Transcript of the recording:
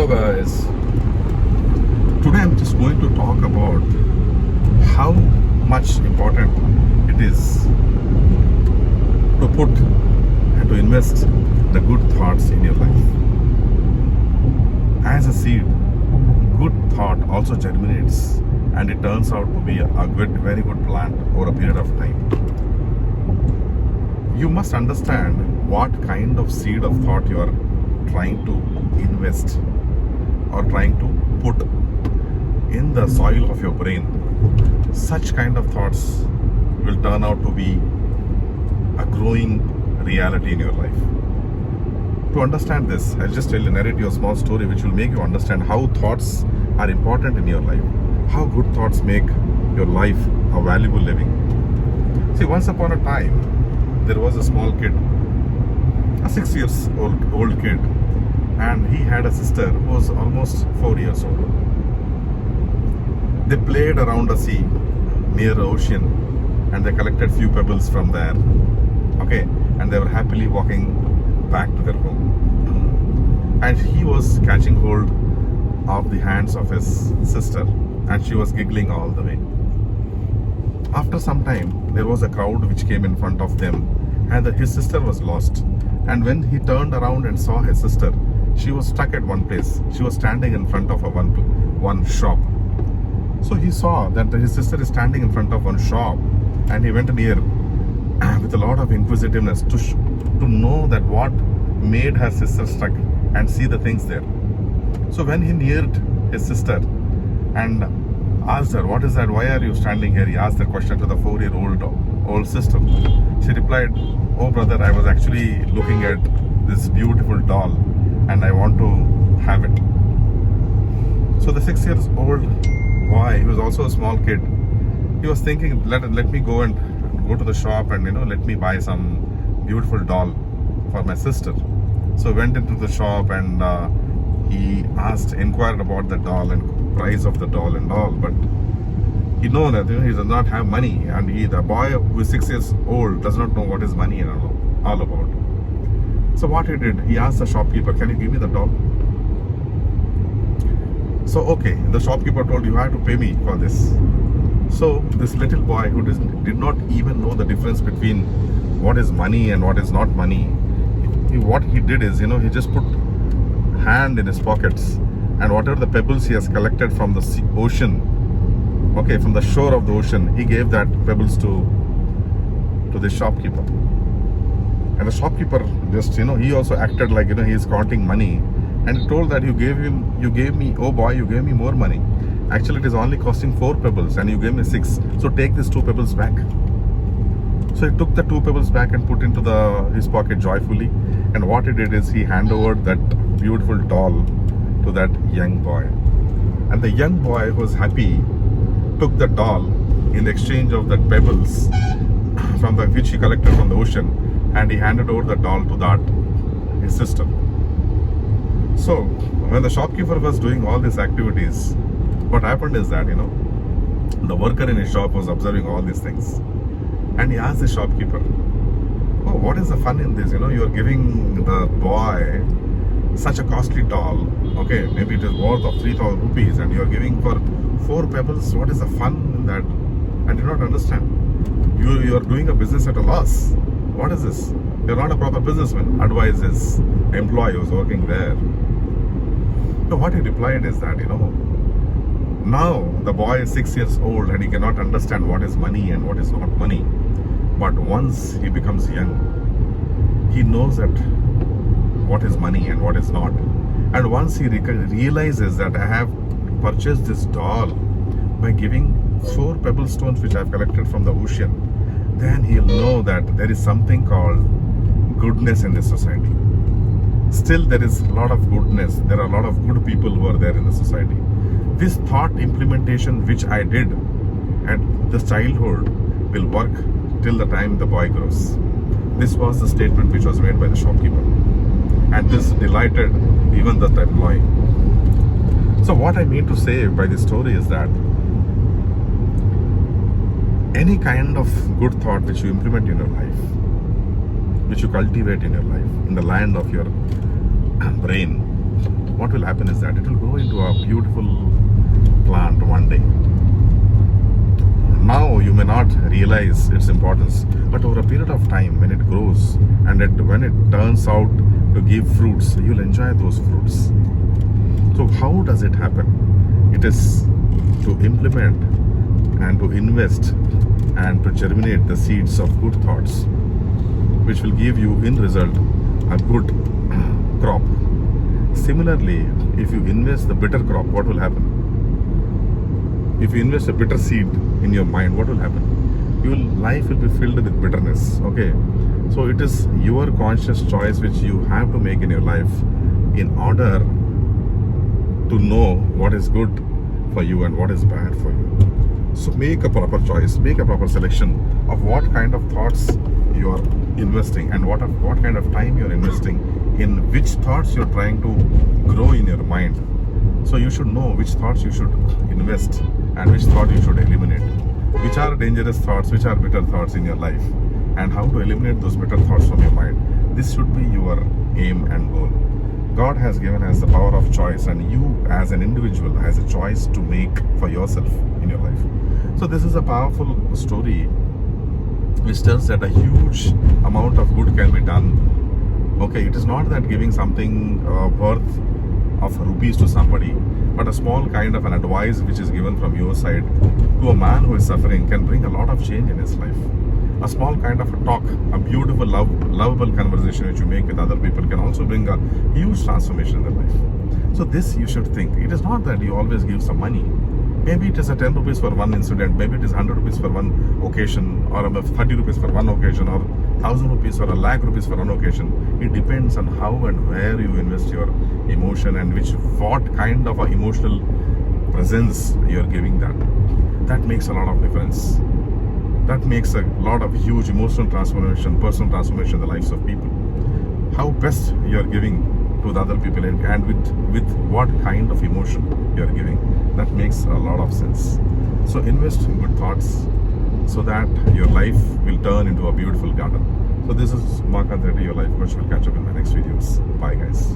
Hello guys, today I'm just going to talk about how much important it is to put and to invest the good thoughts in your life. As a seed, good thought also germinates and it turns out to be a very good plant over a period of time. You must understand what kind of seed of thought you are trying to invest or trying to put in the soil of your brain. Such kind of thoughts will turn out to be a growing reality in your life. To understand this, I'll just narrate you a small story which will make you understand how thoughts are important in your life, how good thoughts make your life a valuable living. See, once upon a time, there was a small kid, a 6 years old kid, and he had a sister who was almost 4 years old. They played around a sea near the ocean and they collected few pebbles from there. Okay, and they were happily walking back to their home. And he was catching hold of the hands of his sister and she was giggling all the way. After some time, there was a crowd which came in front of them and his sister was lost. And when he turned around and saw his sister, she was stuck at one place. She was standing in front of one shop. So he saw that his sister is standing in front of one shop and he went near with a lot of inquisitiveness to know that what made her sister stuck and see the things there. So when he neared his sister and asked her, "What is that? Why are you standing here?" He asked the question to the 4-year-old sister. She replied, "Oh brother, I was actually looking at this beautiful doll and I want to have it." So the 6 years old boy, he was also a small kid, he was thinking, let me go to the shop and let me buy some beautiful doll for my sister. So went into the shop and he inquired about the doll and price of the doll and all, but he know that he does not have money, and the boy who is 6 years old does not know what is money and all about. So what he did, he asked the shopkeeper, "Can you give me the doll?" So okay, the shopkeeper told, "You have to pay me for this." So this little boy who did not even know the difference between what is money and what is not money, what he did is, he just put hand in his pockets and whatever the pebbles he has collected from the ocean, okay, from the shore of the ocean, he gave that pebbles to the shopkeeper. And the shopkeeper just, he also acted like, he is counting money. And he told that you gave me, "Oh boy, you gave me more money. Actually, it is only costing 4 pebbles and you gave me 6. So take these 2 pebbles back." So he took the 2 pebbles back and put into his pocket joyfully. And what he did is he handed over that beautiful doll to that young boy. And the young boy who was happy took the doll in exchange of the pebbles which he collected from the ocean, and he handed over the doll to his sister. So when the shopkeeper was doing all these activities, what happened is that the worker in his shop was observing all these things, and he asked the shopkeeper, "Oh, what is the fun in this? You are giving the boy such a costly doll, okay, maybe it is worth of 3,000 rupees, and you are giving for 4 pebbles. What is the fun in that? I do not understand. You are doing a business at a loss. What is this? You are not a proper businessman," advised his employee who was working there. So what he replied is that, now the boy is 6 years old and he cannot understand what is money and what is not money. But once he becomes young, he knows that what is money and what is not. And once he realizes that I have purchased this doll by giving 4 pebble stones which I have collected from the ocean, then he'll know that there is something called goodness in this society. Still, there is a lot of goodness. There are a lot of good people who are there in the society. This thought implementation which I did at the childhood will work till the time the boy grows. This was the statement which was made by the shopkeeper, and this delighted even the employee. So what I mean to say by this story is that any kind of good thought which you implement in your life, which you cultivate in your life, in the land of your brain, what will happen is that it will grow into a beautiful plant one day. Now you may not realize its importance, but over a period of time, when it grows and when it turns out to give fruits, you'll enjoy those fruits. So how does it happen? It is to implement and to invest and to germinate the seeds of good thoughts, which will give you in result a good crop. Similarly, if you invest the bitter crop, what will happen? If you invest a bitter seed in your mind, what will happen? Your life will be filled with bitterness. Okay, so it is your conscious choice which you have to make in your life in order to know what is good for you and what is bad for you. So make a proper choice, make a proper selection of what kind of thoughts you are investing and what kind of time you are investing in which thoughts you are trying to grow in your mind. So you should know which thoughts you should invest and which thought you should eliminate. Which are dangerous thoughts, which are bitter thoughts in your life, and how to eliminate those bitter thoughts from your mind. This should be your aim and goal. God has given us the power of choice, and you as an individual has a choice to make for yourself in your life. So this is a powerful story which tells that a huge amount of good can be done. Okay, it is not that giving something worth of rupees to somebody, but a small kind of an advice which is given from your side to a man who is suffering can bring a lot of change in his life. A small kind of a talk, a beautiful, lovable conversation which you make with other people can also bring a huge transformation in their life. So this you should think. It is not that you always give some money. Maybe it is a 10 rupees for one incident, maybe it is 100 rupees for one occasion, or 30 rupees for one occasion, or 1,000 rupees or 1,00,000 rupees for one occasion. It depends on how and where you invest your emotion and what kind of a emotional presence you are giving that. That makes a lot of difference. That makes a lot of huge emotional transformation, personal transformation in the lives of people. How best you are giving to the other people and with what kind of emotion you are giving. That makes a lot of sense. So invest in good thoughts so that your life will turn into a beautiful garden. So this is Mark Reddy, your life coach. We'll catch up in my next videos. Bye guys.